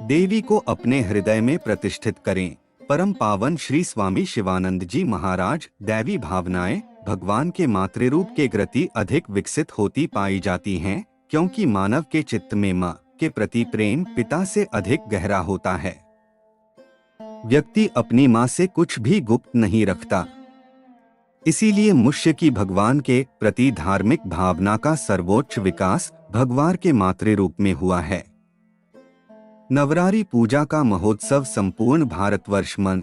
देवी को अपने हृदय में प्रतिष्ठित करें। परम पावन श्री स्वामी शिवानंद जी महाराज, दैवी भावनाएं भगवान के मातृरूप के प्रति अधिक विकसित होती पाई जाती हैं, क्योंकि मानव के चित्त में माँ के प्रति प्रेम पिता से अधिक गहरा होता है। व्यक्ति अपनी माँ से कुछ भी गुप्त नहीं रखता। इसीलिए मनुष्य की भगवान के प्रति धार्मिक भावना का सर्वोच्च विकास भगवान के मातृरूप में हुआ है। नवरात्रि पूजा का महोत्सव संपूर्ण भारतवर्ष में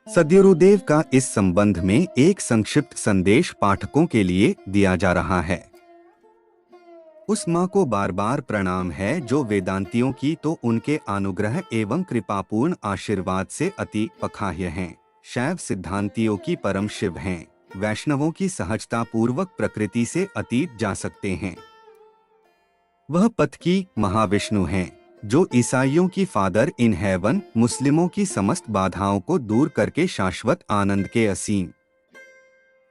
सद्गुरुदेव का इस संबंध में एक संक्षिप्त संदेश पाठकों के लिए दिया जा रहा है। उस माँ को बार बार प्रणाम है जो वेदांतियों की तो उनके अनुग्रह एवं कृपापूर्ण आशीर्वाद से अति पखाह्य हैं, शैव सिद्धांतियों की परम शिव हैं, वैष्णवों की सहजता पूर्वक प्रकृति से अतीत जा सकते हैं। वह पथ की महाविष्णु हैं, जो ईसाइयों की फादर इन हेवन, मुस्लिमों की समस्त बाधाओं को दूर करके शाश्वत आनंद के असीम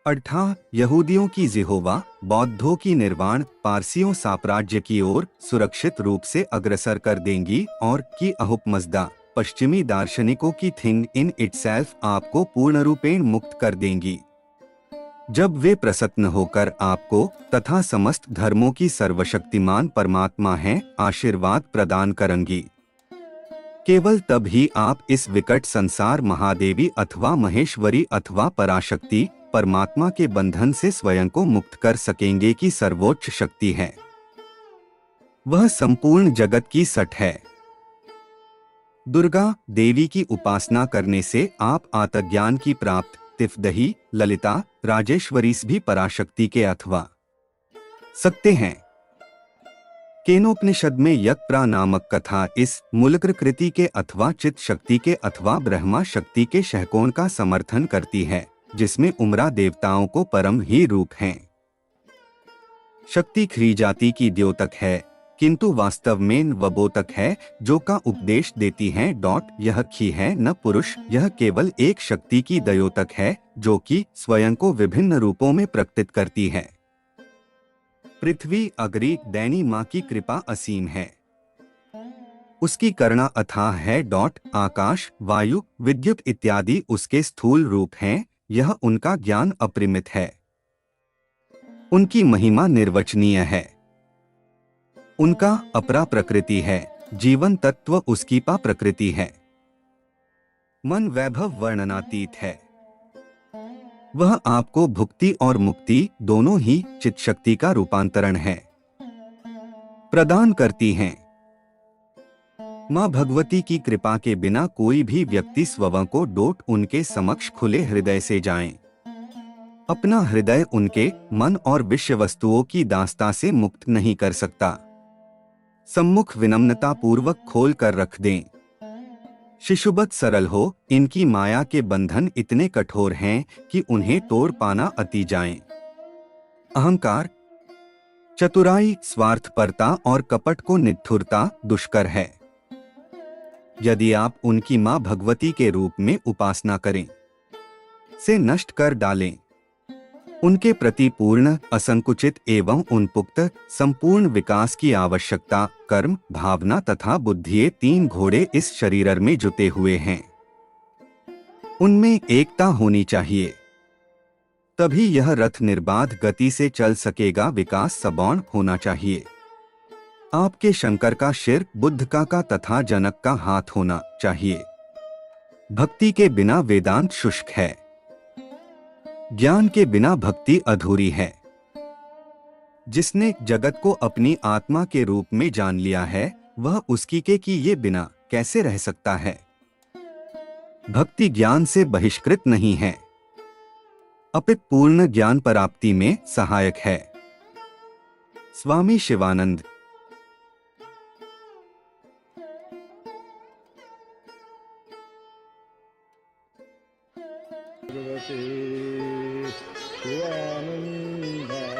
अर्थात यहूदियों की जिहोवा, बौद्धों की निर्वाण, पारसियों साम्राज्य की ओर सुरक्षित रूप से अग्रसर कर देंगी और की अहुपमज़दा पश्चिमी दार्शनिकों की थिंग इन इटसेल्फ आपको पूर्ण रूपेण मुक्त कर देंगी। जब वे प्रसन्न होकर आपको तथा समस्त धर्मों की सर्वशक्तिमान परमात्मा हैं आशीर्वाद प्रदान करेंगी। केवल तब ही आप इस विकट संसार महादेवी अथवा महेश्वरी अथवा पराशक्ति परमात्मा के बंधन से स्वयं को मुक्त कर सकेंगे की सर्वोच्च शक्ति है। वह संपूर्ण जगत की सठ है। दुर्गा देवी की उपासना करने से आप आत्मज्ञान की प्राप्त तिफदही, ललिता, राजेश्वरी भी पराशक्ति के अथवा सकते हैं। केनोपनिषद में यज्ञप्रा नामक कथा इस मूलक कृति के अथवा चित शक्ति के अथवा ब्रह्मा शक्ति के शहकोण का समर्थन करती है, जिसमें उमरा देवताओं को परम ही रूप हैं। शक्ति खरी जाति की द्योतक है, किंतु वास्तव में वबोतक है, जो का उपदेश देती है। यह खी है न पुरुष, यह केवल एक शक्ति की द्योतक है, जो कि स्वयं को विभिन्न रूपों में प्रकटित करती है। पृथ्वी अग्नि दैनी माँ की कृपा असीम है, उसकी करुणा अथाह है। आकाश, वायु, विद्युत इत्यादि उसके स्थूल रूप हैं, यह उनका ज्ञान अपरिमित है, उनकी महिमा निर्वचनीय है, उनका अपरा प्रकृति है, जीवन तत्व उसकी पा प्रकृति है, मन वैभव वर्णनातीत है। वह आपको भुक्ति और मुक्ति दोनों ही चित शक्ति का रूपांतरण है प्रदान करती हैं। माँ भगवती की कृपा के बिना कोई भी व्यक्ति स्वयं को उनके समक्ष खुले हृदय से जाएं। अपना हृदय उनके मन और विषय वस्तुओं की दास्ता से मुक्त नहीं कर सकता। सम्मुख विनम्रता पूर्वक खोल कर रख दें। शिशुवत सरल हो, इनकी माया के बंधन इतने कठोर हैं कि उन्हें तोड़ पाना अति जाएं। अहंकार, चतुराई, स्वार्थपरता और कपट को निठुरता दुष्कर है। यदि आप उनकी मां भगवती के रूप में उपासना करें, से नष्ट कर डालें। उनके प्रति पूर्ण, असंकुचित एवं उन्मुक्त संपूर्ण विकास की आवश्यकता कर्म, भावना तथा बुद्धि ये तीन घोड़े इस शरीर में जुटे हुए हैं। उनमें एकता होनी चाहिए, तभी यह रथ निर्बाध गति से चल सकेगा। विकास सगुण होना चाहिए। आपके शंकर का सिर, बुद्ध का तथा जनक का हाथ होना चाहिए। भक्ति के बिना वेदांत शुष्क है, ज्ञान के बिना भक्ति अधूरी है। जिसने जगत को अपनी आत्मा के रूप में जान लिया है, वह उसकी के कि ये बिना कैसे रह सकता है। भक्ति ज्ञान से बहिष्कृत नहीं है, अपितु पूर्ण ज्ञान प्राप्ति में सहायक है। स्वामी शिवानंद। भगवते शिवानंदाय